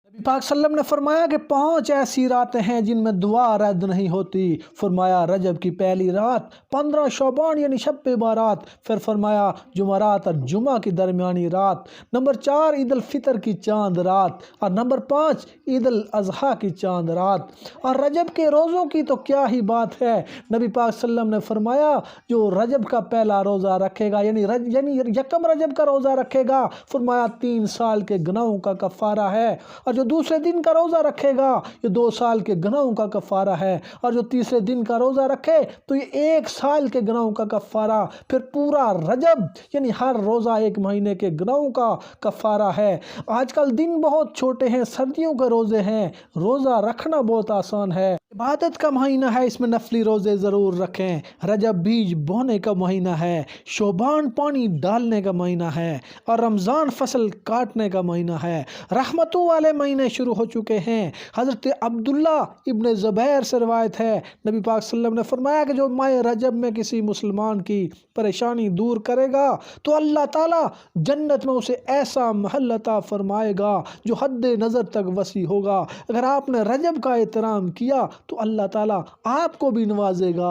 नबी पाक सल्लम ने फरमाया कि 5 ऐसी रातें हैं जिनमें दुआ रद्द नहीं होती। फरमाया रजब की पहली रात, 15 शौबान यानी शब बारात, फिर फरमाया जुमरात और जुमा की दरमियानी रात, नंबर 4 ईद अल फितर की चांद रात, और नंबर 5 ईद अल अजहा की चांद रात। और रजब के रोज़ों की तो क्या ही बात है। नबी पाक सल्लम ने फरमाया जो रजब का पहला रोज़ा रखेगा यानी यकम रजब का रोज़ा रखेगा, फरमाया 3 साल के गुनाहों का कफ़ारा है। और जो दूसरे दिन का रोज़ा रखेगा ये 2 साल के गुनाहों का कफ़ारा है। और जो तीसरे दिन का रोज़ा रखे तो ये 1 साल के गुनाहों का कफ़ारा। फिर पूरा रजब यानी हर रोज़ा 1 महीने के गुनाहों का कफ़ारा है। आजकल दिन बहुत छोटे हैं, सर्दियों के रोज़े हैं, रोज़ा रखना बहुत आसान है। इबादत का महीना है, इसमें नफली रोज़े ज़रूर रखें। रजब बीज बोने का महीना है, शोबान पानी डालने का महीना है, और रमज़ान फसल काटने का महीना है। रहमतों वाले महीने शुरू हो चुके हैं। हज़रत अब्दुल्ला इब्न ज़ुबैर से रवायत है, नबी पाक सल्लल्लाहु अलैहि वसल्लम ने फरमाया कि जो माह रजब में किसी मुसलमान की परेशानी दूर करेगा तो अल्लाह ताला जन्नत में उसे ऐसा महल अता फरमाएगा जो हद नज़र तक वसी होगा। अगर आपने रजब का एहतराम किया तो अल्लाह ताला आपको भी नवाजेगा।